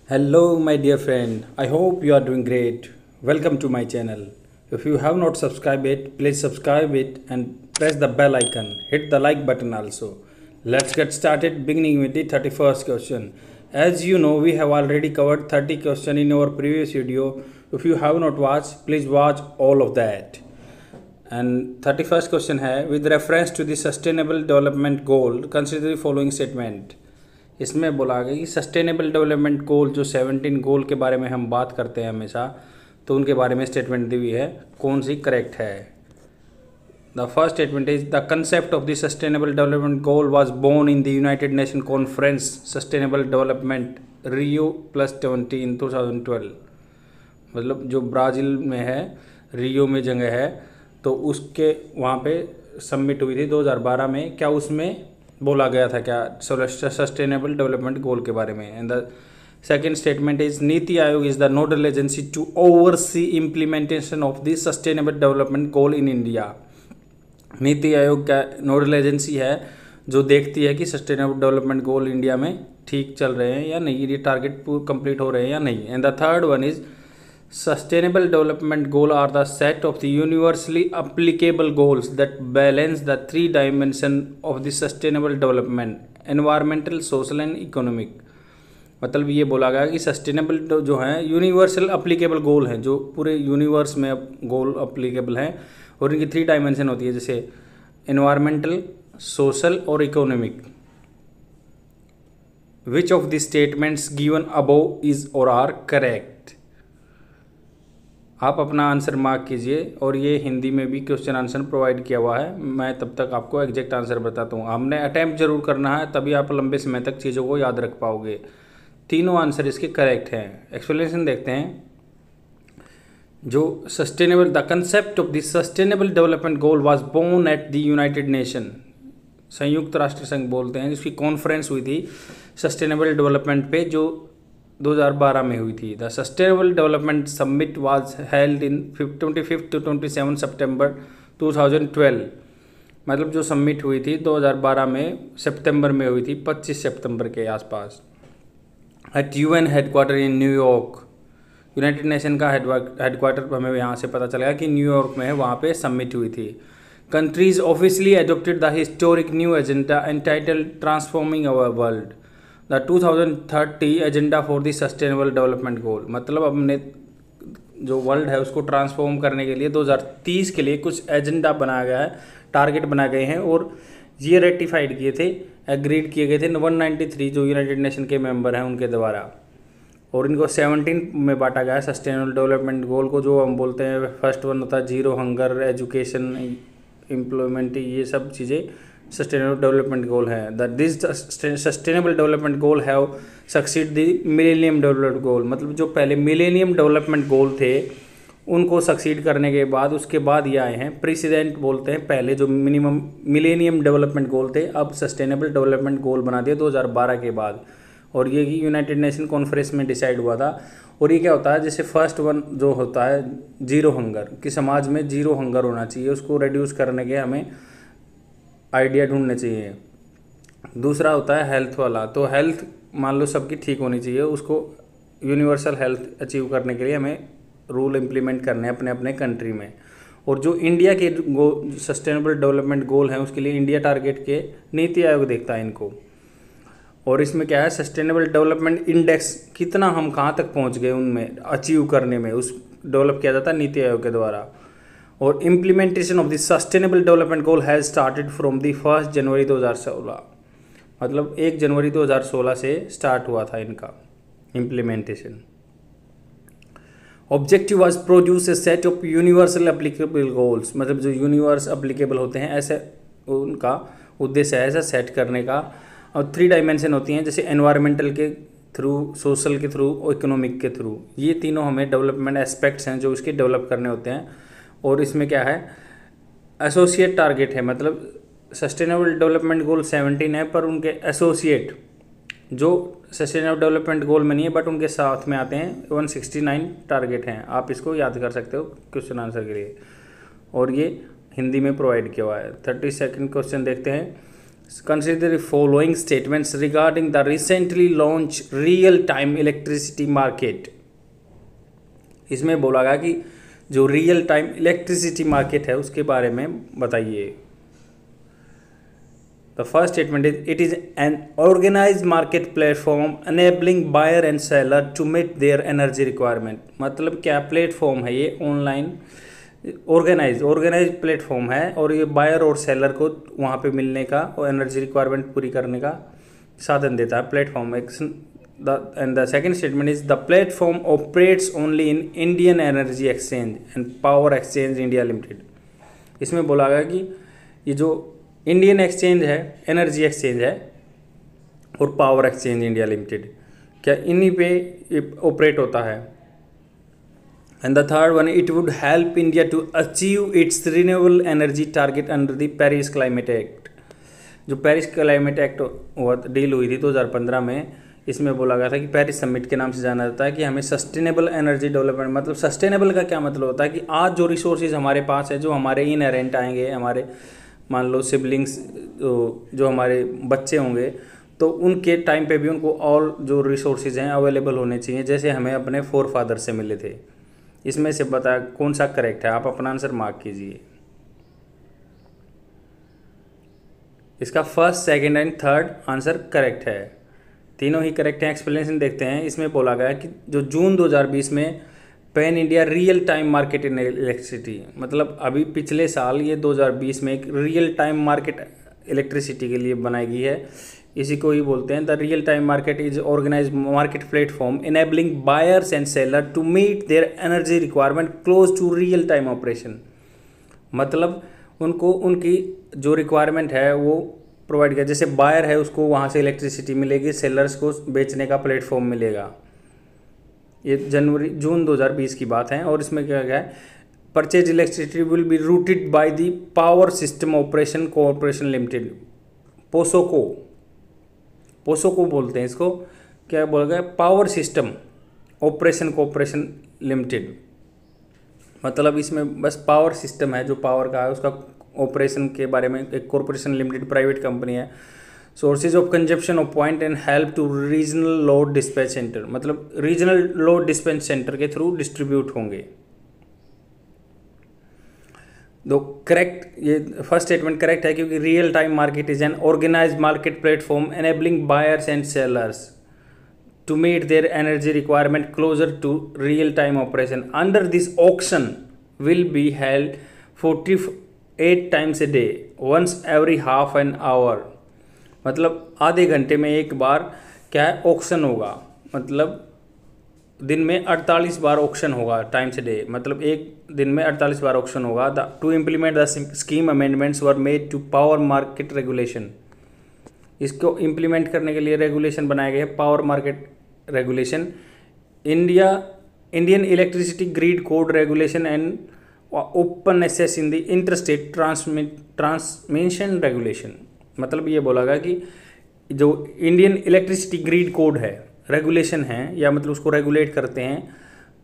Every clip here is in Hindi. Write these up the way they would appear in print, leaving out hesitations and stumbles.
Hello, my dear friend. I hope you are doing great. Welcome to my channel. If you have not subscribed it, please subscribe it and press the bell icon. Hit the like button also. Let's get started beginning with the 31st question. As you know, we have already covered 30 questions in our previous video. If you have not watched, please watch all of that. And 31st question है with reference to the sustainable development goal, consider the following statement. इसमें बोला गया कि सस्टेनेबल डेवलपमेंट गोल जो 17 गोल के बारे में हम बात करते हैं हमेशा, तो उनके बारे में स्टेटमेंट दी हुई है, कौन सी करेक्ट है. The first statement is the concept of the sustainable development goal was born in the United Nation conference sustainable development Rio+20 in 2012. मतलब जो ब्राज़ील में है, रियो में जगह है, तो उसके वहाँ पे सबमिट हुई थी 2012 में. क्या उसमें बोला गया था क्या सस्टेनेबल डेवलपमेंट गोल के बारे में. And the second statement is NITI Aayog is the nodal agency to oversee implementation of the sustainable development goal in India. NITI Aayog का नोडल एजेंसी है जो देखती है कि सस्टेनेबल डेवलपमेंट गोल इंडिया में ठीक चल रहे हैं या नहीं, ये टारगेट कंप्लीट हो रहे हैं या नहीं. And the third one is Sustainable development goal are the set of the universally applicable goals that balance the three dimensions of the sustainable development: environmental, social and economic. मतलब ये बोला गया कि सस्टेनेबल जो है यूनिवर्सल अप्लीकेबल गोल हैं, जो पूरे यूनिवर्स में गोल अप्लीकेबल हैं, और इनकी 3 डायमेंशन होती है, जैसे एनवायरमेंटल, सोशल और economic. Which of the statements given above is और आर करेक्ट. आप अपना आंसर मार्क कीजिए, और ये हिंदी में भी क्वेश्चन आंसर प्रोवाइड किया हुआ है. मैं तब तक आपको एग्जैक्ट आंसर बताता हूँ. हमने अटैम्प्ट जरूर करना है, तभी आप लंबे समय तक चीज़ों को याद रख पाओगे. तीनों आंसर इसके करेक्ट हैं. एक्सप्लेनेशन देखते हैं. जो sustainable the concept of the sustainable development goal was born at the United Nation, संयुक्त राष्ट्र संघ बोलते हैं, जिसकी कॉन्फ्रेंस हुई थी सस्टेनेबल डेवलपमेंट पे, जो 2012 में हुई थी. The sustainable development summit was held in 25 to 27 सितंबर 2012. मतलब जो समिट हुई थी 2012 में सितंबर में हुई थी, 25 सितंबर के आसपास, at UN headquarter in New York. United Nation का हेडक्वार्टर हमें यहाँ से पता चलेगा कि न्यूयॉर्क में है, वहाँ पे समिट हुई थी. Countries officially adopted the historic new agenda entitled transforming our world, the 2030 agenda for the sustainable development goal. मतलब हमने जो वर्ल्ड है उसको ट्रांसफॉर्म करने के लिए 2030 के लिए कुछ एजेंडा बनाया गया है, टारगेट बनाए गए हैं, और ये रेटिफाइड किए थे, एग्रीड किए गए थे 193 जो यूनाइटेड नेशन के मेंबर हैं उनके द्वारा. और इनको 17 में बांटा गया है सस्टेनेबल डेवलपमेंट गोल को, जो हम बोलते हैं. फर्स्ट वन होता है जीरो हंगर, एजुकेशन, एम्प्लॉयमेंट, ये सब चीज़ें सस्टेनेबल डेवलपमेंट गोल है. That this sustainable development goal have succeed the millennium development goal. मतलब जो पहले मिलेनियम डेवलपमेंट गोल थे उनको सक्सीड करने के बाद उसके बाद ये आए हैं प्रेसिडेंट बोलते हैं. पहले जो मिनिमम मिलेनियम डेवलपमेंट गोल थे, अब सस्टेनेबल डेवलपमेंट गोल बना दिए 2012 के बाद, और ये यूनाइटेड नेशन कॉन्फ्रेंस में डिसाइड हुआ था. और ये क्या होता है, जैसे फर्स्ट वन जो होता है जीरो हंगर, कि समाज में जीरो हंगर होना चाहिए, उसको रिड्यूस करने के हमें आइडिया ढूंढने चाहिए. दूसरा होता है हेल्थ वाला, तो हेल्थ मान लो सबकी ठीक होनी चाहिए, उसको यूनिवर्सल हेल्थ अचीव करने के लिए हमें रूल इम्प्लीमेंट करने हैं अपने अपने कंट्री में. और जो इंडिया के सस्टेनेबल डेवलपमेंट गोल हैं उसके लिए इंडिया टारगेट के नीति आयोग देखता है इनको. और इसमें क्या है, सस्टेनेबल डेवलपमेंट इंडेक्स, कितना हम कहाँ तक पहुँच गए उनमें अचीव करने में, उस डेवलप किया जाता है नीति आयोग के द्वारा. और implementation of the sustainable development goal has started from the 1 जनवरी 2016. मतलब 1 जनवरी 2016 से स्टार्ट हुआ था इनका implementation. Objective was produce a set of universal applicable goals. मतलब जो यूनिवर्स एप्लीकेबल होते हैं, ऐसे उनका उद्देश्य है ऐसा सेट करने का. और 3 डायमेंशन होती हैं, जैसे एनवायरमेंटल के थ्रू, सोशल के थ्रू और इकोनॉमिक के थ्रू. ये तीनों हमें डेवलपमेंट एस्पेक्ट्स हैं जो इसके डेवलप करने होते हैं. और इसमें क्या है, एसोसिएट टारगेट है. मतलब सस्टेनेबल डेवलपमेंट गोल 17 है, पर उनके एसोसिएट जो सस्टेनेबल डेवलपमेंट गोल में नहीं है बट उनके साथ में आते हैं 169 टारगेट हैं. आप इसको याद कर सकते हो क्वेश्चन आंसर के लिए, और ये हिंदी में प्रोवाइड किया हुआ है. 32nd क्वेश्चन देखते हैं. Consider the following statements regarding the recently launched real-time electricity market. इसमें बोला गया कि जो रियल टाइम इलेक्ट्रिसिटी मार्केट है उसके बारे में बताइए. The first statement is it is an organized market platform enabling buyer and seller to meet their energy requirement. मतलब क्या प्लेटफॉर्म है ये? ऑनलाइन ऑर्गेनाइज प्लेटफॉर्म है और ये बायर और सेलर को वहाँ पे मिलने का और एनर्जी रिक्वायरमेंट पूरी करने का साधन देता है platform. And the second statement is the platform operates only in Indian energy exchange and power exchange India limited. इसमें बोला गया कि ये जो इंडियन एक्सचेंज है, एनर्जी एक्सचेंज है और पावर एक्सचेंज इंडिया लिमिटेड, क्या इन्हीं पे ऑपरेट होता है. And the third one, it would help India to achieve its renewable energy target under the Paris climate act. जो पेरिस क्लाइमेट एक्ट डील हुई थी 2015 में, इसमें बोला गया था कि पेरिस समिट के नाम से जाना जाता है कि हमें सस्टेनेबल एनर्जी डेवलपमेंट. मतलब सस्टेनेबल का क्या मतलब होता है कि आज जो रिसोर्सेज हमारे पास है, जो हमारे इनहेरेंट आएंगे, हमारे मान लो सिबलिंग्स जो हमारे बच्चे होंगे, तो उनके टाइम पे भी उनको ऑल जो रिसोर्सेज हैं अवेलेबल होने चाहिए जैसे हमें अपने फोर फादर से मिले थे. इसमें से बता कौन सा करेक्ट है? आप अपना आंसर मार्क कीजिए. इसका first, second and third answer correct है, तीनों ही करेक्ट हैं. एक्सप्लेनेशन देखते हैं. इसमें बोला गया कि जो जून 2020 में pan India real time market in electricity, मतलब अभी पिछले साल ये 2020 में एक रियल टाइम मार्केट इलेक्ट्रिसिटी के लिए बनाई गई है. इसी को ही बोलते हैं the real time market is organise market platform enabling buyers and seller to meet their energy requirement close to real time operation. मतलब उनको उनकी जो रिक्वायरमेंट है वो प्रोवाइड किया. जैसे बायर है उसको वहाँ से इलेक्ट्रिसिटी मिलेगी, सेलर्स को बेचने का प्लेटफॉर्म मिलेगा. ये जून 2020 की बात है. और इसमें क्या गया है? Purchase electricity will be rooted by the power system operation corporation limited, POSOCO बोलते हैं इसको. क्या बोला गया? Power system operation corporation limited. मतलब इसमें बस पावर सिस्टम है, जो पावर का है उसका ऑपरेशन के बारे में एक कॉर्पोरेशन लिमिटेड प्राइवेट कंपनी है. Sources of consumption of point and help to regional load dispatch centre, मतलब रीजनल लोड डिस्पैच सेंटर के थ्रू डिस्ट्रीब्यूट होंगे. दो करेक्ट, ये फर्स्ट स्टेटमेंट करेक्ट है क्योंकि real time market is an organised market platform enabling buyers and sellers to meet their energy requirement closer to real time operation. Under this auction will be held 48 times a day, once every half an hour. मतलब आधे घंटे में एक बार क्या है? ऑक्शन होगा. मतलब दिन में 48 बार ऑक्शन होगा, टाइम्स ए डे. मतलब एक दिन में 48 बार ऑक्शन होगा. To implement the scheme amendments were made to power market regulation. इसको इम्प्लीमेंट करने के लिए रेगुलेशन बनाए गए हैं, power market regulation, Indian electricity grid code regulation and open access in the interstate transmission regulation. मतलब ये बोला गया कि जो इंडियन इलेक्ट्रिसिटी ग्रिड कोड है, रेगुलेशन है, या मतलब उसको रेगुलेट करते हैं,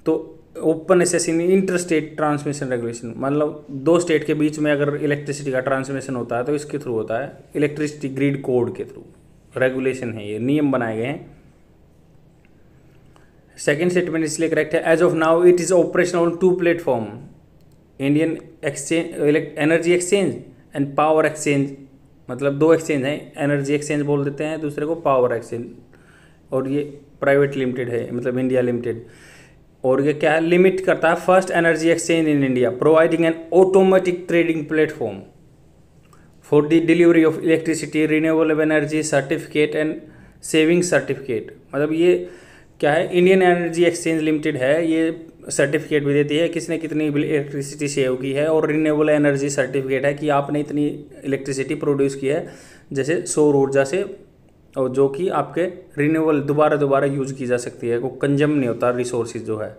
तो ओपन एक्सेस इन इंटरस्टेट ट्रांसमिशन रेगुलेशन, मतलब दो स्टेट के बीच में अगर इलेक्ट्रिसिटी का ट्रांसमिशन होता है तो इसके थ्रू होता है, इलेक्ट्रिसिटी ग्रिड कोड के थ्रू. रेगुलेशन है, ये नियम बनाए गए हैं. सेकेंड स्टेटमेंट इसलिए करेक्ट है. As of now it is operational on two platform, Indian exchange energy exchange and power exchange. मतलब दो एक्सचेंज हैं, एनर्जी एक्सचेंज बोल देते हैं, दूसरे को पावर एक्सचेंज. और ये प्राइवेट लिमिटेड है, मतलब इंडिया लिमिटेड. और ये क्या है? लिमिट करता है first energy exchange in India providing N automatic trading platform for the delivery of electricity, renewable energy certificate and saving certificate. मतलब ये क्या है? इंडियन एनर्जी एक्सचेंज लिमिटेड है, ये सर्टिफिकेट भी देती है किसने कितनी इलेक्ट्रिसिटी सेव की है, और रिन्यूएबल एनर्जी सर्टिफिकेट है कि आपने इतनी इलेक्ट्रिसिटी प्रोड्यूस की है, जैसे सौर ऊर्जा से, और जो कि आपके रिन्यूएबल दोबारा यूज की जा सकती है, को कंजम नहीं होता रिसोर्सेज जो है.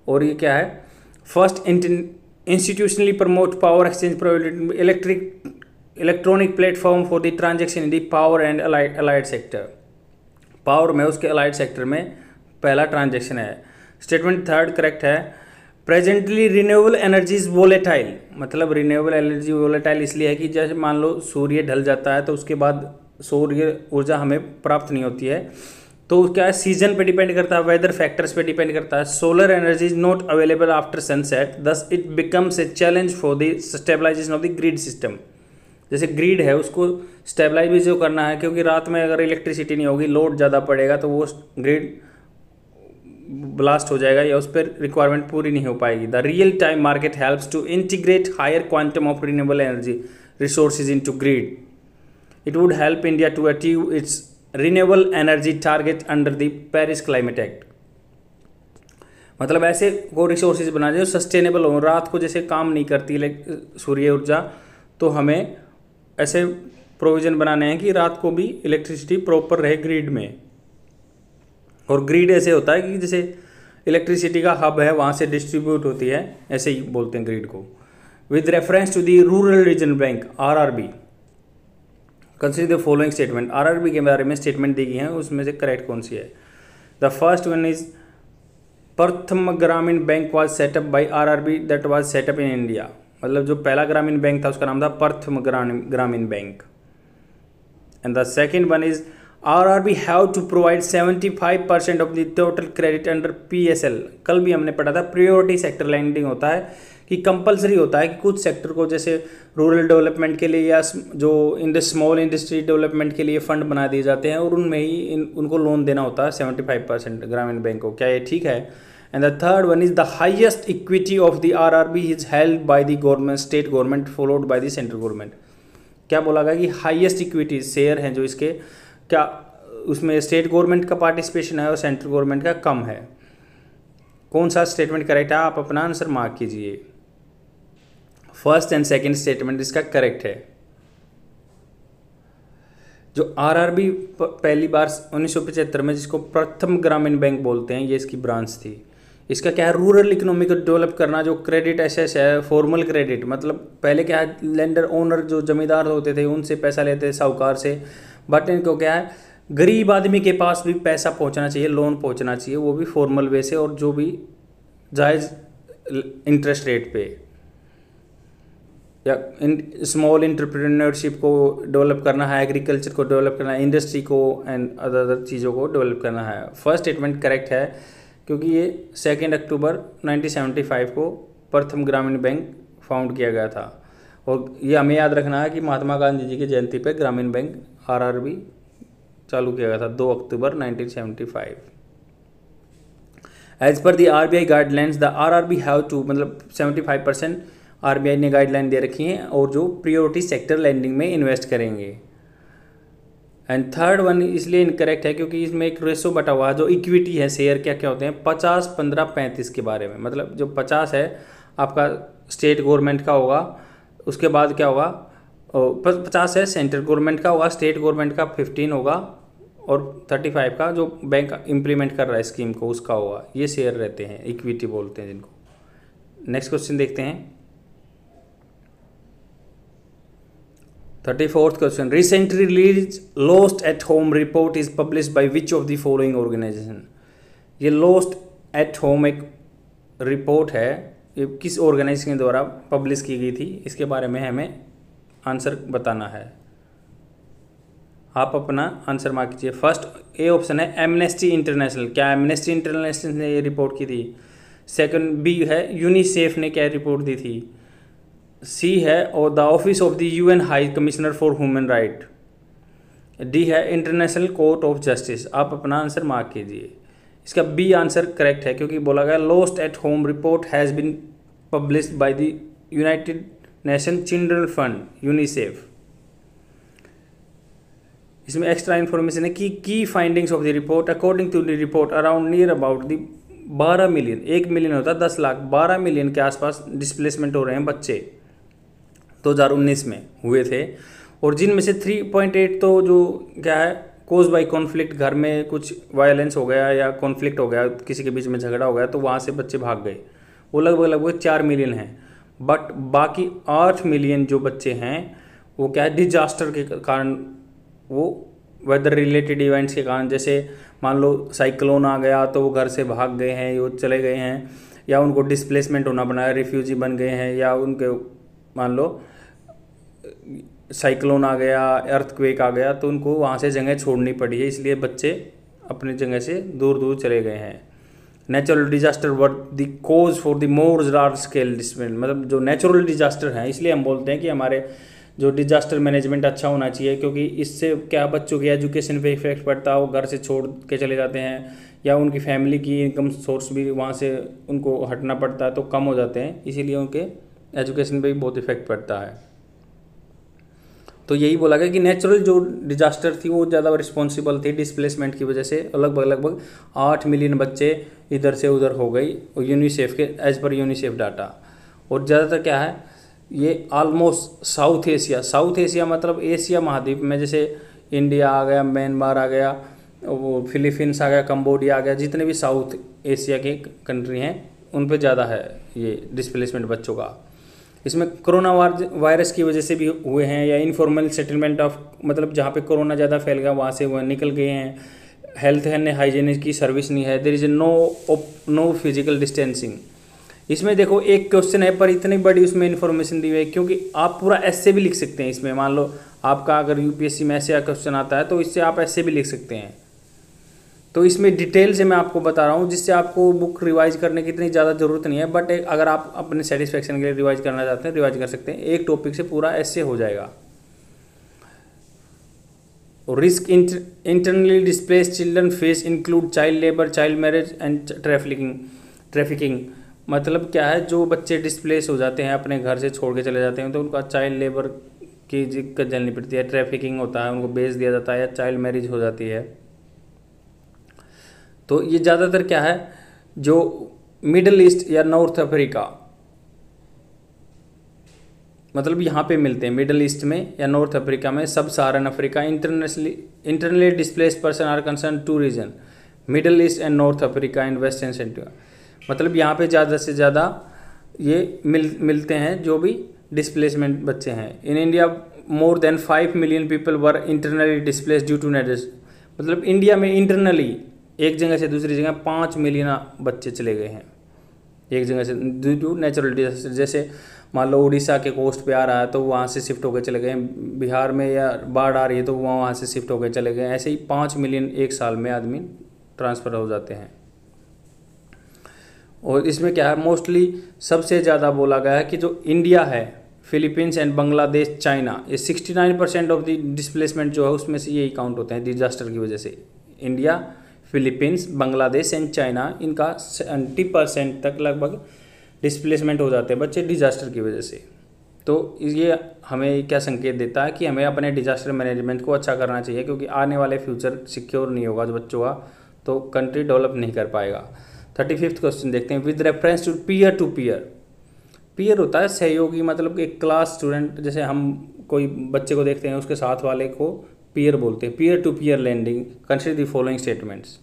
और ये क्या है? First institutionally promote power exchange provided electronic platform for the transaction in the power and allied sector. Power में उसके अलाइड सेक्टर में पहला ट्रांजेक्शन है. स्टेटमेंट थर्ड करेक्ट है. Presently renewable energy is volatile, मतलब रिन्यूएबल एनर्जी वोलेटाइल इसलिए है कि जैसे मान लो सूर्य ढल जाता है तो उसके बाद सूर्य ऊर्जा हमें प्राप्त नहीं होती है, तो क्या है, सीजन पे डिपेंड करता है, वेदर फैक्टर्स पे डिपेंड करता है। Solar energy is not available after sunset, thus it becomes a challenge for the stabilisation of the grid system. जैसे ग्रिड है उसको स्टेबलाइज भी जो करना है, क्योंकि रात में अगर इलेक्ट्रिसिटी नहीं होगी, लोड ज़्यादा पड़ेगा तो वो ग्रिड ब्लास्ट हो जाएगा या उस पर रिक्वायरमेंट पूरी नहीं हो पाएगी। The real time market helps to integrate higher quantum of renewable energy resources into grid. It would help India to achieve its renewable energy target under the Paris climate act. मतलब ऐसे को रिसोर्सेज बना जो सस्टेनेबल हो, रात को जैसे काम नहीं करती सूर्य ऊर्जा, तो हमें ऐसे प्रोविज़न बनाने हैं कि रात को भी इलेक्ट्रिसिटी प्रॉपर रहे ग्रिड में। और ग्रिड ऐसे होता है कि जैसे इलेक्ट्रिसिटी का हब है, वहाँ से डिस्ट्रीब्यूट होती है, ऐसे ही बोलते हैं ग्रिड को। With reference to the rural region bank RRB, consider the following statement. RRB के बारे में स्टेटमेंट दी गई है, उसमें से करेक्ट कौन सी है? द फर्स्ट वन इज प्रथम Grameen bank was set up by RRB that was setup in India. मतलब जो पहला ग्रामीण बैंक था उसका नाम था Prathama Grameen bank. And the second one is RRB have to provide 75% of the total credit under PSL। कल भी हमने पढ़ा था प्रियोरिटी सेक्टर लैंडिंग होता है कि कंपलसरी होता है कि कुछ सेक्टर को जैसे रूरल डेवलपमेंट के लिए या जो स्मॉल इंडस्ट्री डेवलपमेंट के लिए फंड बना दिए जाते हैं और उनमें ही उनको लोन देना होता है 75% ग्रामीण बैंक को। क्या ये ठीक है? And the third one is the highest equity of the RRB is held by the government, state government followed by the central government. क्या बोला गया कि हाईएस्ट इक्विटी शेयर हैं जो इसके, क्या उसमें स्टेट गवर्नमेंट का पार्टिसिपेशन है और सेंट्रल गवर्नमेंट का कम है? कौन सा स्टेटमेंट करेक्ट है? आप अपना आंसर मार्क कीजिए। फर्स्ट एंड सेकंड स्टेटमेंट इसका करेक्ट है। जो RRB पहली बार 1975 में, जिसको प्रथम ग्रामीण बैंक बोलते हैं, ये इसकी ब्रांच थी। इसका क्या है, रूरल इकोनॉमी को डेवलप करना। जो क्रेडिट एसेस है, फॉर्मल क्रेडिट, मतलब पहले क्या है, लैंडर ओनर जो जमींदार होते थे उनसे पैसा लेते थे, साहूकार से, बट इनको क्या है, गरीब आदमी के पास भी पैसा पहुंचना चाहिए, लोन पहुंचना चाहिए, वो भी फॉर्मल वे से और जो भी जायज़ इंटरेस्ट रेट पे। या स्मॉल इंटरप्रेन्योरशिप को डेवलप करना है, एग्रीकल्चर को डेवलप करना है, इंडस्ट्री को एंड अदर चीज़ों को डेवलप करना है। फर्स्ट स्टेटमेंट करेक्ट है क्योंकि ये 2 अक्टूबर 1975 को प्रथम ग्रामीण बैंक फाउंड किया गया था। और ये हमें याद रखना है कि महात्मा गांधी जी की जयंती पे ग्रामीण बैंक RRB चालू किया गया था 2 अक्टूबर 1975। As per the RBI guidelines the RRB have to, मतलब 75% RBI ने गाइडलाइन दे रखी हैं और जो प्रियोरिटी सेक्टर लैंडिंग में इन्वेस्ट करेंगे। एंड थर्ड वन इसलिए इनकरेक्ट है क्योंकि इसमें एक रेशो बटा हुआ है, जो इक्विटी है, शेयर क्या क्या होते हैं, 50, 15, 35 के बारे में। मतलब जो 50 है आपका स्टेट गवर्नमेंट का होगा, उसके बाद क्या होगा, 50 है सेंट्रल गवर्नमेंट का होगा, स्टेट गवर्नमेंट का 15 होगा और 35 का जो बैंक इम्प्लीमेंट कर रहा है स्कीम को उसका होगा। ये शेयर रहते हैं, इक्विटी बोलते हैं जिनको। नेक्स्ट क्वेश्चन देखते हैं, 34th question. Recently release lost at home report is published by which of the following organisation. ये लॉस्ट एट होम एक रिपोर्ट है, ये किस ऑर्गेनाइजेशन के द्वारा पब्लिश की गई थी, इसके बारे में हमें आंसर बताना है। आप अपना आंसर मार्क कीजिए। फर्स्ट ए ऑप्शन है एमनेस्टी इंटरनेशनल। क्या एमनेस्टी इंटरनेशनल ने ये रिपोर्ट की थी? सेकंड बी है यूनिसेफ ने क्या रिपोर्ट दी थी? सी है और the office of the UN high commissioner for human right. D है इंटरनेशनल कोर्ट ऑफ जस्टिस। आप अपना आंसर मार्क कीजिए। इसका बी आंसर करेक्ट है क्योंकि बोला गया lost at home report has been published by the United Nation children fund UNICEF. इसमें एक्स्ट्रा इन्फॉर्मेशन है कि की findings of the report according to the report around near about the 12 million, 1 million होता है 10 लाख, 12 मिलियन के आसपास डिस्प्लेसमेंट हो रहे हैं बच्चे 2019 में हुए थे। और जिनमें से 3.8 तो जो क्या है कोज बाई कॉन्फ्लिक्ट, घर में कुछ वायलेंस हो गया या कॉन्फ्लिक्ट हो गया, किसी के बीच में झगड़ा हो गया तो वहाँ से बच्चे भाग गए, वो लगभग 4 मिलियन हैं। बट बाकी 8 मिलियन जो बच्चे हैं वो क्या है डिजास्टर के कारण, वो वेदर रिलेटेड इवेंट्स के कारण, जैसे मान लो साइक्लोन आ गया तो वो घर से भाग गए हैं, वो चले गए हैं, या उनको डिस्प्लेसमेंट होना पड़ा है, रिफ्यूजी बन गए हैं, या उनके मान लो साइक्लोन आ गया, अर्थक्वेक आ गया, तो उनको वहाँ से जगह छोड़नी पड़ी है, इसलिए बच्चे अपनी जगह से दूर दूर चले गए हैं। Natural disaster were the cause for the more large scale displacement, मतलब जो नेचुरल डिजास्टर हैं, इसलिए हम बोलते हैं कि हमारे जो डिजास्टर मैनेजमेंट अच्छा होना चाहिए, क्योंकि इससे क्या बच्चों की एजुकेशन पे इफेक्ट पड़ता है, वो घर से छोड़ के चले जाते हैं, या उनकी फैमिली की इनकम सोर्स भी वहाँ से उनको हटना पड़ता है, तो कम हो जाते हैं, इसीलिए उनके एजुकेशन पे भी बहुत इफेक्ट पड़ता है। तो यही बोला गया कि नेचुरल जो डिजास्टर थी वो ज़्यादा रिस्पॉन्सिबल थी लगभग की वजह से, लगभग 8 मिलियन बच्चे इधर से उधर हो गई यूनिसेफ के एज पर यूनिसेफ डाटा। और ज़्यादातर क्या है, ये ऑलमोस्ट साउथ एशिया मतलब एशिया महाद्वीप में, जैसे इंडिया आ गया, म्यांमार आ गया, वो फिलीपींस आ गया, कंबोडिया आ गया, जितने भी साउथ एशिया के कंट्री हैं उन पे ज़्यादा है ये डिस्प्लेसमेंट बच्चों का। इसमें कोरोना वायरस की वजह से भी हुए हैं, या इनफॉर्मल सेटलमेंट ऑफ, मतलब जहाँ पे कोरोना ज़्यादा फैल गया वहाँ से वह निकल गए हैं, हेल्थ एंड हाइजीन की सर्विस नहीं है, there is no physical distancing. इसमें देखो एक क्वेश्चन है पर इतनी बड़ी उसमें इन्फॉर्मेशन दी हुई है, क्योंकि आप पूरा ऐसे भी लिख सकते हैं इसमें। मान लो आपका अगर यूपीएससी में ऐसे क्वेश्चन आता है तो इससे आप ऐसे भी लिख सकते हैं। तो इसमें डिटेल से मैं आपको बता रहा हूँ, जिससे आपको बुक रिवाइज करने की इतनी ज़्यादा ज़रूरत नहीं है, बट अगर आप अपने सेटिस्फेक्शन के लिए रिवाइज करना चाहते हैं रिवाइज कर सकते हैं। एक टॉपिक से पूरा ऐसे हो जाएगा। Risk internally displaced children face include child labour, child marriage and trafficking. मतलब क्या है, जो बच्चे डिस्प्लेस हो जाते हैं, अपने घर से छोड़ के चले जाते हैं, तो उनका चाइल्ड लेबर की दिक्कत झेलनी पड़ती है, ट्रैफिकिंग होता है, उनको बेच दिया जाता है, या चाइल्ड मैरिज हो जाती है। तो ये ज़्यादातर क्या है, जो मिडल ईस्ट या नॉर्थ अफ्रीका, मतलब यहाँ पे मिलते हैं, मिडल ईस्ट में या नॉर्थ अफ्रीका में, sub Saharan Africa. Internally displaced person are concern 2 region, Middle East and North Africa and western central. मतलब यहाँ पे ज़्यादा से ज़्यादा ये मिलते हैं जो भी डिस्प्लेसमेंट बच्चे हैं। In India more than 5 million people were internally displaced due to nature. मतलब इंडिया में इंटरनली एक जगह से दूसरी जगह 5 मिलियन बच्चे चले गए हैं एक जगह से ड्यू टू नेचुरल डिजास्टर। जैसे मान लो उड़ीसा के कोस्ट पे आ रहा है तो वहाँ से शिफ्ट होकर चले गए, बिहार में या बाढ़ आ रही है तो वहाँ से शिफ्ट होकर चले गए। ऐसे ही 5 मिलियन एक साल में आदमी ट्रांसफ़र हो जाते हैं। और इसमें क्या है, मोस्टली सबसे ज़्यादा बोला गया है कि जो इंडिया है, फिलीपींस एंड बांग्लादेश, चाइना, ये 69% ऑफ द डिस्प्लेसमेंट जो है उसमें से यही काउंट होते हैं डिजास्टर की वजह से। India, Philippines, Bangladesh and China, इनका 70% तक लगभग डिस्प्लेसमेंट हो जाते हैं बच्चे डिजास्टर की वजह से। तो ये हमें क्या संकेत देता है कि हमें अपने डिजास्टर मैनेजमेंट को अच्छा करना चाहिए, क्योंकि आने वाले फ्यूचर सिक्योर नहीं होगा जो बच्चों का, तो कंट्री डेवलप नहीं कर पाएगा। 35वां क्वेश्चन देखते हैं। With reference to peer, peer होता है सहयोगी, मतलब एक क्लास स्टूडेंट, जैसे हम कोई बच्चे को देखते हैं उसके साथ वाले को पीयर बोलते हैं। Peer to peer lending, consider the following statements.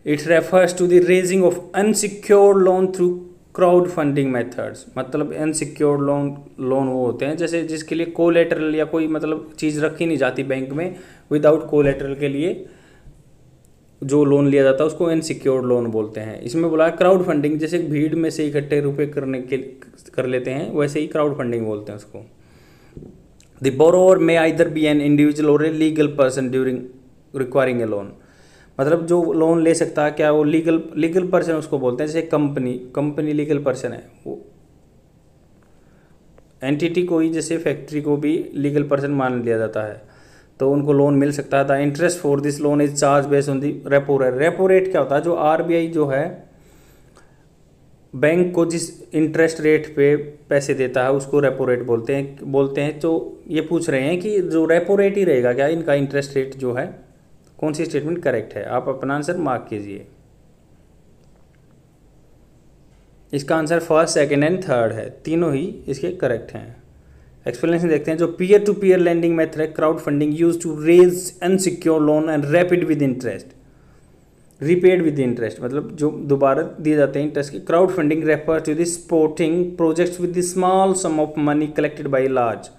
It refers to the raising of unsecured loan through crowd funding methods. मतलब अनसिक्योर्ड लोन वो होते हैं जैसे जिसके लिए कोलेटरल या कोई मतलब चीज़ रखी नहीं जाती बैंक में, विदाउट कोलेटरल के लिए जो लोन लिया जाता है उसको अनसिक्योर्ड लोन बोलते हैं। इसमें बोला है क्राउड फंडिंग, जैसे भीड़ में से इकट्ठे रुपए कर लेते हैं, वैसे ही क्राउड फंडिंग बोलते हैं उसको। The borrower may either be an individual और a legal person during requiring a loan. मतलब जो लोन ले सकता है क्या वो लीगल पर्सन उसको बोलते हैं। जैसे कंपनी लीगल पर्सन है, वो एंटिटी को ही, जैसे फैक्ट्री को भी लीगल पर्सन मान लिया जाता है, तो उनको लोन मिल सकता है। The interest for this loan is charge based on the repo rate. Repo rate क्या होता है, जो आरबीआई जो है बैंक को जिस इंटरेस्ट रेट पे पैसे देता है उसको रेपो रेट बोलते हैं। तो ये पूछ रहे हैं कि जो रेपो रेट ही रहेगा क्या इनका इंटरेस्ट रेट जो है, कौन सी स्टेटमेंट करेक्ट है, आप अपना आंसर मार्क कीजिए। इसका answer first, second and third है, तीनों ही इसके करेक्ट हैं। एक्सप्लेनेशन देखते हैं। जो peer to peer lending method है, crowd funding use to raise unsecure loan and rapid with interest, repaid with interest, मतलब जो दोबारा दिए जाते हैं इंटरेस्ट की। Crowd funding refer to the supporting projects with the small sum of money collected by large.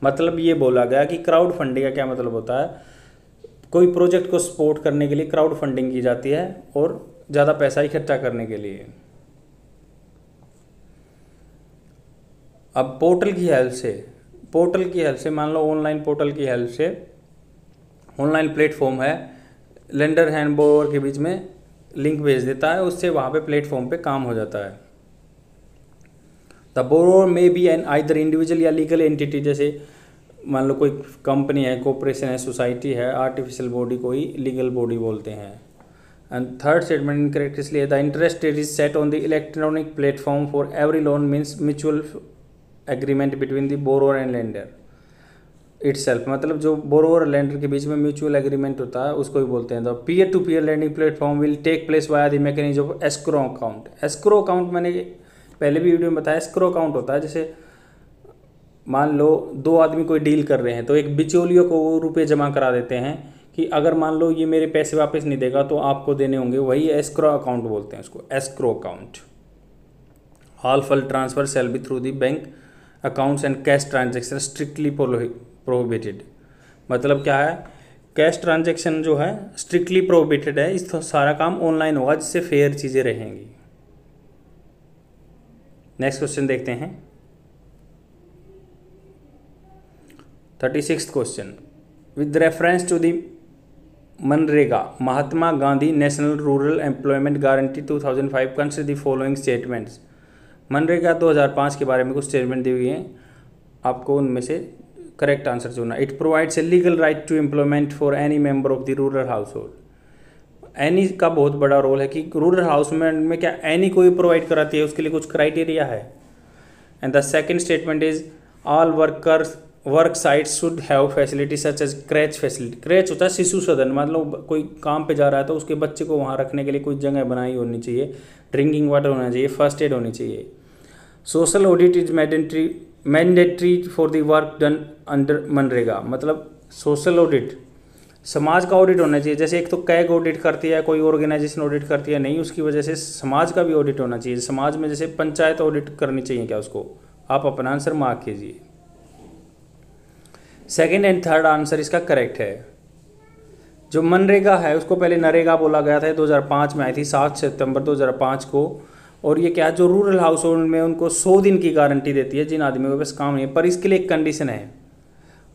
मतलब ये बोला गया कि क्राउड फंडिंग का क्या मतलब होता है, कोई प्रोजेक्ट को सपोर्ट करने के लिए क्राउड फंडिंग की जाती है और ज़्यादा पैसा इकट्ठा करने के लिए। अब पोर्टल की हेल्प से मान लो ऑनलाइन पोर्टल की हेल्प से, ऑनलाइन प्लेटफॉर्म है, लेंडर एंड बोरोवर के बीच में लिंक भेज देता है, उससे वहाँ पे प्लेटफॉर्म पे काम हो जाता है। द बोरोवर में बी एन आइदर इंडिविजुअल या लीगल एंटिटी, जैसे मान लो कोई कंपनी है, कॉर्पोरेशन है, सोसाइटी है, आर्टिफिशियल बॉडी को ही लीगल बॉडी बोलते हैं। एंड थर्ड स्टेटमेंट इनकरेक्ट इसलिए, the interest rate is set on the electronic platform for every loan means mutual agreement between the borrower and lender itself, मतलब जो बोरोवर और लेंडर के बीच में म्यूचुअल एग्रीमेंट होता है उसको ही बोलते हैं। The peer to peer lending platform will take place via the mechanism of escrow account. Escrow account मैंने पहले भी वीडियो में बताया, एस्क्रो अकाउंट होता है जैसे मान लो दो आदमी कोई डील कर रहे हैं तो एक बिचौलियों को वो रुपये जमा करा देते हैं कि अगर मान लो ये मेरे पैसे वापस नहीं देगा तो आपको देने होंगे, वही एस्क्रो अकाउंट बोलते हैं उसको, escrow account. All fund transfer shall be through the bank accounts and cash transaction strictly prohibited. मतलब क्या है, कैश ट्रांजेक्शन जो है स्ट्रिक्टली प्रोहिबिटेड है, इस सारा काम ऑनलाइन होगा जिससे फेयर चीज़ें रहेंगी। नेक्स्ट क्वेश्चन देखते हैं, 36th question, with reference to the मनरेगा Mahatma Gandhi national rural employment guarantee 2005 consider the following statements. मनरेगा 2005 के बारे में कुछ स्टेटमेंट दी हुई हैं, आपको उनमें से करेक्ट आंसर चुनना। It provides a legal right to employment for any member of the rural household. Any का बहुत बड़ा रोल है कि रूरल हाउस में क्या एनी को ही प्रोवाइड कराती है, उसके लिए कुछ क्राइटेरिया है। And the second statement is all work sites should have facility such as creche facility. Creche होता है शिशु सदन, मतलब कोई काम पे जा रहा है तो उसके बच्चे को वहाँ रखने के लिए कोई जगह बनाई होनी चाहिए, ड्रिंकिंग वाटर होना चाहिए, फर्स्ट एड होनी चाहिए। Social audit is mandatory for the work done under MNREGA, मतलब सोशल ऑडिट, समाज का ऑडिट होना चाहिए। जैसे एक तो कैग ऑडिट करती है, कोई ऑर्गेनाइजेशन ऑडिट करती है, नहीं, उसकी वजह से समाज का भी ऑडिट होना चाहिए। समाज में जैसे पंचायत ऑडिट करनी चाहिए क्या, उसको आप अपना आंसर मार्क कीजिए। सेकेंड एंड थर्ड आंसर इसका करेक्ट है। जो मनरेगा है उसको पहले नरेगा बोला गया था, 2005 में आई थी 7 सितंबर 2005 को। और ये क्या है, जो रूरल हाउस होल्ड में उनको 100 दिन की गारंटी देती है जिन आदमियों के पास काम नहीं है, पर इसके लिए एक कंडीशन है,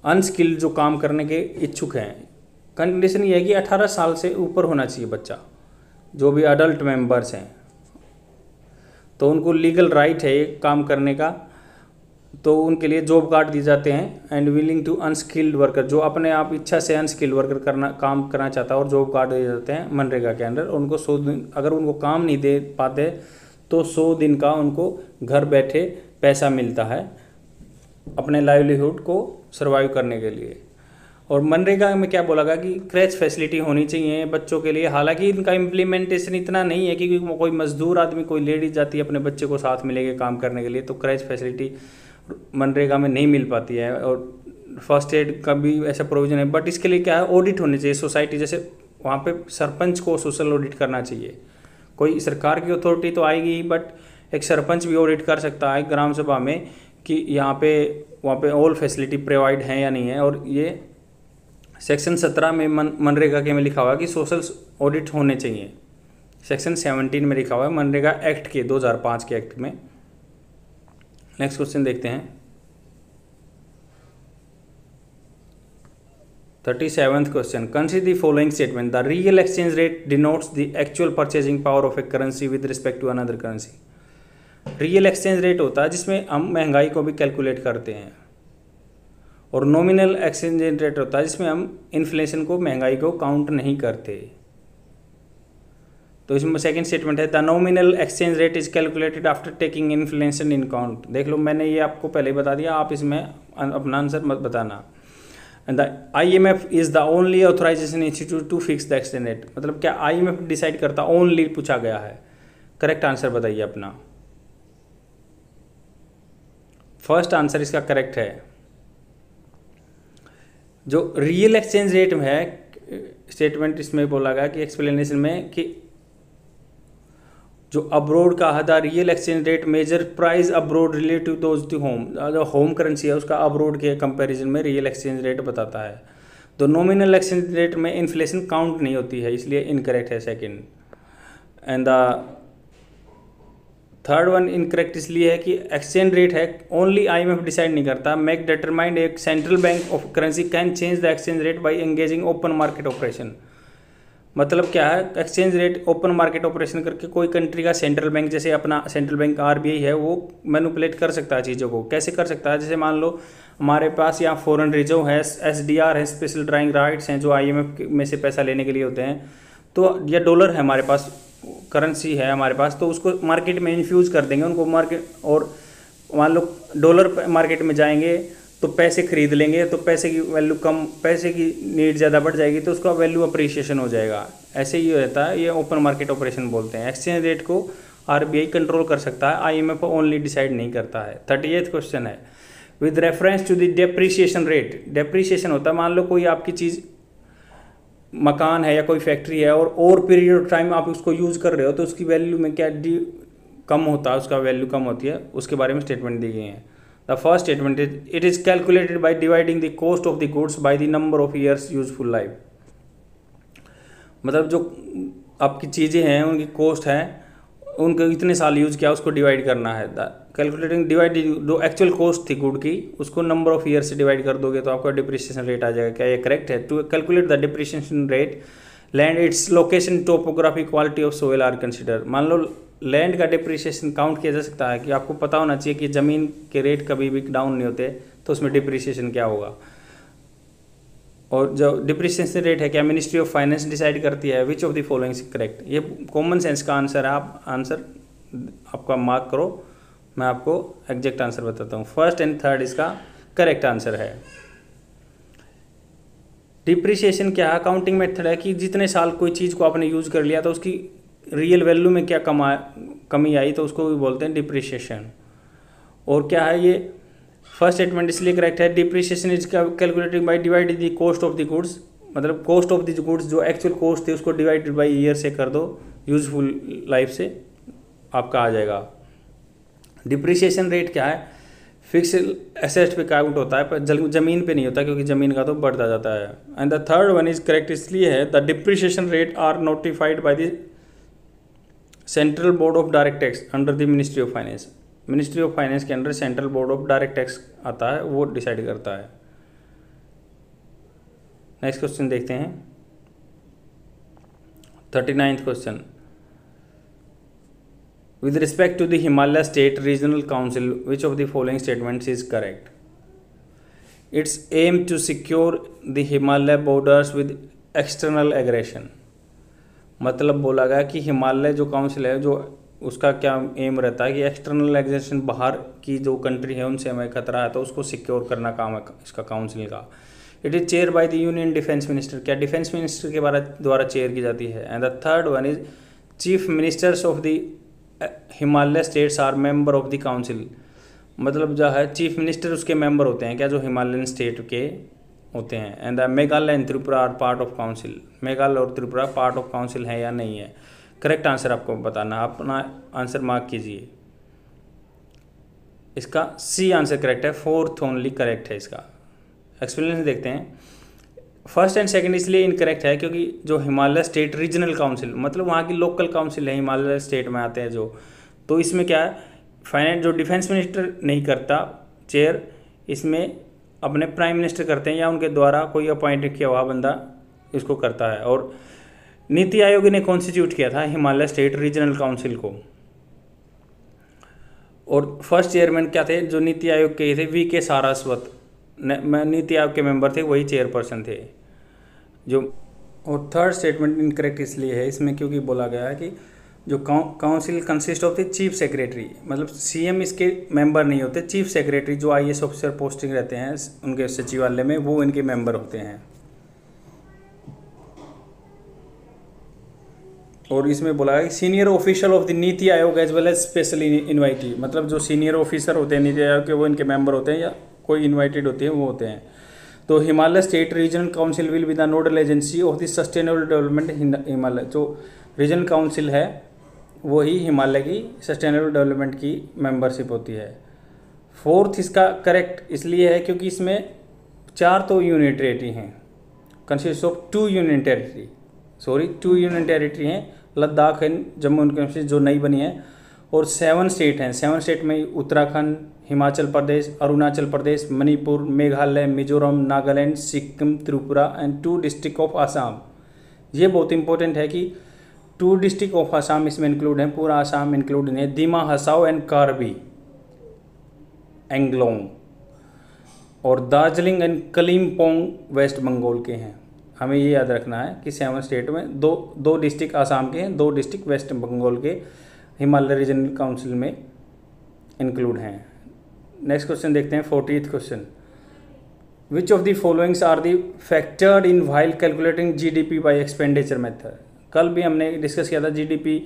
अनस्किल्ड जो काम करने के इच्छुक हैं। कंडीशन ये है कि 18 साल से ऊपर होना चाहिए बच्चा, जो भी अडल्ट मेंबर्स हैं, तो उनको लीगल राइट है काम करने का, तो उनके लिए जॉब कार्ड दिए जाते हैं। And willing to unskilled worker, जो अपने आप इच्छा से अनस्किल्ड वर्कर काम करना चाहता है, और जॉब कार्ड दिए जाते हैं मनरेगा के अंडर। उनको 100 दिन, अगर उनको काम नहीं दे पाते तो 100 दिन का उनको घर बैठे पैसा मिलता है अपने लाइवलीहुड को सर्वाइव करने के लिए। और मनरेगा में क्या बोला गया कि क्रैच फैसिलिटी होनी चाहिए बच्चों के लिए। हालांकि इनका इम्प्लीमेंटेशन इतना नहीं है कि कोई मजदूर आदमी, कोई लेडीज जाती है अपने बच्चे को साथ में लेके काम करने के लिए, तो क्रैच फैसिलिटी मनरेगा में नहीं मिल पाती है। और फर्स्ट एड का भी ऐसा प्रोविजन है, बट इसके लिए क्या है, ऑडिट होनी चाहिए सोसाइटी। जैसे वहाँ पे सरपंच को सोशल ऑडिट करना चाहिए, कोई सरकार की अथॉरिटी तो आएगी, बट एक सरपंच भी ऑडिट कर सकता है ग्राम सभा में कि यहाँ पे वहाँ पे ऑल फैसिलिटी प्रोवाइड हैं या नहीं है। और ये सेक्शन 17 में मनरेगा के में लिखा हुआ है कि सोशल ऑडिट होने चाहिए। सेक्शन 17 में लिखा हुआ है मनरेगा एक्ट के, 2005 के एक्ट में। नेक्स्ट क्वेश्चन देखते हैं, 37th question, consider the following statement. The real exchange rate denotes the actual purchasing power of a currency with respect to another currency. Real exchange rate होता है जिसमें हम महंगाई को भी कैलकुलेट करते हैं, और नॉमिनल एक्सचेंज रेट होता है जिसमें हम इन्फ्लेशन को, महंगाई को काउंट नहीं करते। तो इसमें सेकंड स्टेटमेंट है, the nominal exchange rate is calculated after taking inflation in count. देख लो, मैंने ये आपको पहले ही बता दिया, आप इसमें अपना आंसर मत बताना। And the IMF is the only authorisation institute to fix the exchange rate, मतलब क्या IMF डिसाइड करता, ओनली पूछा गया है। करेक्ट आंसर बताइए अपना। फर्स्ट आंसर इसका करेक्ट है। जो रियल एक्सचेंज रेट में है, स्टेटमेंट इसमें बोला गया कि एक्सप्लेनेशन में कि जो अब्रोड का है, the real exchange rate measure price abroad relative those to home. जो होम करेंसी है उसका अब्रोड के कंपैरिजन में रियल एक्सचेंज रेट बताता है। तो नॉमिनल एक्सचेंज रेट में इन्फ्लेशन काउंट नहीं होती है, इसलिए इनकरेक्ट है second. And the third one incorrect इसलिए है कि एक्सचेंज रेट है ओनली IMF डिसाइड नहीं करता, मैक डिटरमाइंड एक central bank of currency can change the exchange rate by engaging open market operation. मतलब क्या है, exchange rate open market operation करके कोई कंट्री का सेंट्रल बैंक, जैसे अपना सेंट्रल बैंक RBI है, वो मैनिपुलेट कर सकता है चीज़ों को। कैसे कर सकता है, जैसे मान लो हमारे पास यहाँ फॉरेन रिजर्व है, SDR है, स्पेशल ड्राइंग राइट्स हैं जो IMF में से पैसा लेने के लिए होते हैं, तो या डॉलर है हमारे पास, करेंसी है हमारे पास, तो उसको मार्केट में इन्फ्यूज़ कर देंगे उनको मार्केट, और मान लो डॉलर मार्केट में जाएंगे तो पैसे खरीद लेंगे, तो पैसे की वैल्यू कम, पैसे की नीड ज़्यादा बढ़ जाएगी तो उसका वैल्यू अप्रिशिएशन हो जाएगा। ऐसे ही रहता है, ये ओपन मार्केट ऑपरेशन बोलते हैं। एक्सचेंज रेट को RBI कंट्रोल कर सकता है, IMF ओनली डिसाइड नहीं करता है। 38th क्वेश्चन है, with reference to the depreciation rate. Depreciation होता है, मान लो कोई आपकी चीज़ मकान है या कोई फैक्ट्री है और पीरियड ऑफ टाइम आप उसको यूज़ कर रहे हो तो उसकी वैल्यू में क्या कम होता है, उसका वैल्यू कम होती है, उसके बारे में स्टेटमेंट दी गई है। The first statement is it is calculated by dividing the cost of the goods by the number of years useful life. मतलब जो आपकी चीज़ें हैं उनकी कॉस्ट है, उनको इतने साल यूज़ किया उसको डिवाइड करना है। कैलकुलेटिंग डिवाइड जो एक्चुअल कॉस्ट थी गुड की उसको नंबर ऑफ ईयर से डिवाइड कर दोगे तो आपका डिप्रिसिएशन रेट आ जाएगा। क्या ये करेक्ट है? To calculate the depreciation rate land its location topography quality of soil are consider. मान लो लैंड का डिप्रिसिएशन काउंट किया जा सकता है कि आपको पता होना चाहिए कि ज़मीन के रेट कभी भी डाउन नहीं होते, तो उसमें डिप्रिसिएशन क्या होगा। और जो डिप्रिसिएशन रेट है क्या मिनिस्ट्री ऑफ फाइनेंस डिसाइड करती है। विच of the following is correct. ये कॉमन सेंस का आंसर है, आप आंसर आपका मार्क करो, मैं आपको एग्जैक्ट आंसर बताता हूँ। फर्स्ट एंड थर्ड इसका करेक्ट आंसर है। डिप्रिसिएशन क्या है, अकाउंटिंग मेथड है कि जितने साल कोई चीज़ को आपने यूज़ कर लिया तो उसकी रियल वैल्यू में क्या कमी आई तो उसको भी बोलते हैं डिप्रिसिएशन। और क्या है ये फर्स्ट स्टेटमेंट इसलिए करेक्ट है, depreciation is calculated by divide the cost of the goods. मतलब कॉस्ट ऑफ द गुड्स जो एक्चुअल कॉस्ट थी उसको डिवाइडेड बाय ईयर से कर दो, यूजफुल लाइफ से आपका आ जाएगा। डिप्रिसिएशन रेट क्या है, फिक्स एसेट पे काउंट होता है पर ज़मीन पे नहीं होता क्योंकि ज़मीन का तो बढ़ता जाता है। And the third one is correct इसलिए है, the depreciation rate are notified by the Central Board of Direct Tax under the Ministry of Finance. Ministry of Finance के under Central Board of Direct Tax आता है, वो डिसाइड करता है। नेक्स्ट क्वेश्चन देखते हैं, 39th question. With respect to the Himalaya State Regional Council, which of the following statements is correct? Its aim to secure the Himalaya borders with external aggression। मतलब बोला गया कि हिमालय जो काउंसिल है जो उसका क्या एम रहता है कि एक्सटर्नल एग्रेशन, बाहर की जो कंट्री है उनसे हमें खतरा है तो उसको सिक्योर करना काम है इसका काउंसिल का। It is chair by the union defence minister. क्या डिफेंस मिनिस्टर के द्वारा चेयर की जाती है। And the third one is chief ministers of the Himalaya states are member of the council. मतलब जो है चीफ मिनिस्टर उसके मेंबर होते हैं क्या जो हिमालयन स्टेट के होते हैं। And the Meghalaya and Tripura are part of council. Meghalaya और त्रिपुरा पार्ट ऑफ काउंसिल है या नहीं है। करेक्ट आंसर आपको बताना, अपना आंसर मार्क कीजिए। इसका सी आंसर करेक्ट है, फोर्थ ओनली करेक्ट है। इसका एक्सप्लेनेशन देखते हैं। फर्स्ट एंड सेकंड इसलिए इनकरेक्ट है क्योंकि जो हिमालय स्टेट रीजनल काउंसिल मतलब वहाँ की लोकल काउंसिल है, हिमालय स्टेट में आते हैं जो, तो इसमें क्या है फाइनेंस जो डिफेंस मिनिस्टर नहीं करता चेयर, इसमें अपने प्राइम मिनिस्टर करते हैं या उनके द्वारा कोई अपॉइंट किया हुआ बंदा इसको करता है। और नीति आयोग ने कॉन्स्टिट्यूट किया था हिमालय स्टेट रीजनल काउंसिल को। और फर्स्ट चेयरमैन क्या थे जो नीति आयोग के थे, VK सारस्वत, नीति आयोग के मेंबर थे, वही चेयरपर्सन थे जो। और थर्ड स्टेटमेंट इनकरेक्ट इसलिए है इसमें क्योंकि बोला गया है कि जो council consist of the chief secretary, मतलब CM इसके मेंबर नहीं होते, चीफ सेक्रेटरी जो IAS ऑफिसर पोस्टिंग रहते हैं उनके सचिवालय में, वो इनके मेंबर होते हैं। और इसमें बोला है senior official of the NITI Aayog as well as special invitee, मतलब जो सीनियर ऑफिसर होते हैं नीति आयोग के वो इनके मेंबर होते हैं या कोई इन्वाइटेड होते हैं वो होते हैं। तो Himalaya state regional council will be the nodal agency of the sustainable development Himalaya. जो रीजनल काउंसिल है वही हिमालय की सस्टेनेबल डेवलपमेंट की मेंबरशिप होती है। फोर्थ इसका करेक्ट इसलिए है क्योंकि इसमें 4 तो यूनियन टेरिटरी हैं, कंसिस्ट ऑफ 2 यूनियन टेरिटरी हैं लद्दाख एंड जम्मू एंड कश्मीर जो नई बनी है, और 7 स्टेट हैं। 7 स्टेट में Uttarakhand, Himachal Pradesh, Arunachal Pradesh, Manipur, Meghalaya, Mizoram, Nagaland, Sikkim, Tripura and 2 district of Assam. ये बहुत इंपॉर्टेंट है कि 2 डिस्ट्रिक्ट ऑफ आसाम इसमें इंक्लूड हैं, पूरा आसाम इंक्लूड नहीं है। दिमा हसाओ एंड कार्बी एंग्लोंग, और दार्जिलिंग एंड कलिम्पोंग वेस्ट बंगाल के हैं। हमें ये याद रखना है कि 7 स्टेट में दो डिस्ट्रिक्ट आसाम के हैं, 2 डिस्ट्रिक्ट वेस्ट बंगाल के हिमालय रीजनल काउंसिल में इंक्लूड हैं। नेक्स्ट क्वेश्चन देखते हैं, 40th question. Which of the followings are the factored in while calculating GDP by expenditure method. कल भी हमने डिस्कस किया था GDP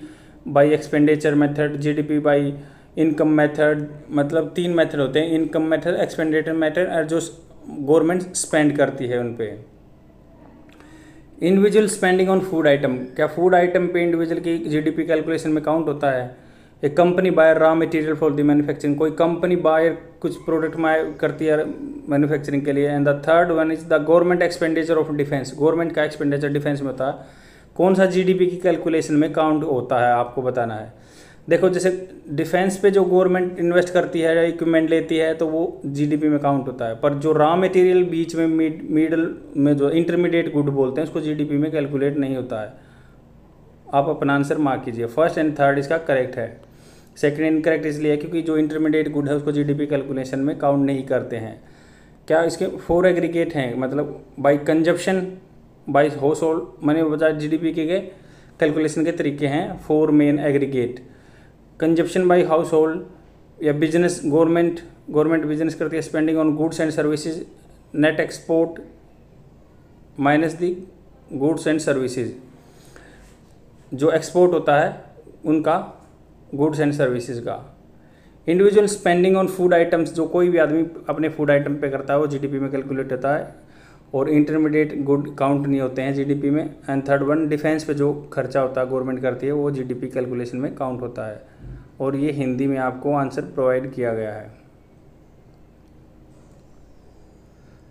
by expenditure method, GDP by income method, मतलब 3 मेथड होते हैं, इनकम मेथड, एक्सपेंडिचर मेथड, और जो गवर्नमेंट स्पेंड करती है उन पे। Individual spending on food item, क्या फूड आइटम पे इंडिविजुअल की जीडीपी कैलकुलेशन में काउंट होता है। एक company buyer raw material for the manufacturing, कोई कंपनी बायर कुछ प्रोडक्ट करती है मैन्युफैक्चरिंग के लिए। And the third one is the government expenditure of defence, government का एक्सपेंडिचर डिफेंस में होता है। कौन सा जीडीपी की कैलकुलेशन में काउंट होता है आपको बताना है। देखो जैसे डिफेंस पे जो गवर्नमेंट इन्वेस्ट करती है या इक्विपमेंट लेती है तो वो जीडीपी में काउंट होता है, पर जो रॉ मटेरियल बीच में मिडल में जो इंटरमीडिएट गुड बोलते हैं उसको जीडीपी में कैलकुलेट नहीं होता है। आप अपना आंसर मार्क कीजिए। फर्स्ट एंड थर्ड इसका करेक्ट है, सेकंड इनकरेक्ट इसलिए है क्योंकि जो इंटरमीडिएट गुड है उसको जीडीपी कैलकुलेशन में काउंट नहीं करते हैं। क्या इसके 4 एग्रीगेट हैं, मतलब by consumption, by house hold, मैंने बताया जीडीपी के कैलकुलेशन के तरीके हैं 4 main aggregate. Consumption by house hold या बिजनेस, गवर्नमेंट बिजनेस करती है, spending on goods and services, net export minus the goods and services, जो एक्सपोर्ट होता है उनका गुड्स एंड सर्विसेज का। Individual spending on food items, जो कोई भी आदमी अपने फूड आइटम पे करता है वो जीडीपी में कैलकुलेट होता है, और इंटरमीडिएट गुड काउंट नहीं होते हैं जीडीपी में। एंड थर्ड वन, डिफेंस पे जो खर्चा होता है गवर्नमेंट करती है वो जीडीपी कैलकुलेशन में काउंट होता है। और ये हिंदी में आपको आंसर प्रोवाइड किया गया है।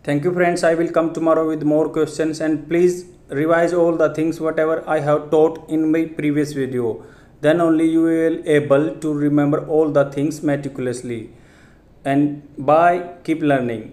Thank you friends, I will come tomorrow with more questions and please revise all the things whatever I have taught in my previous video, then only you will able to remember all the things meticulously. And bye, keep learning.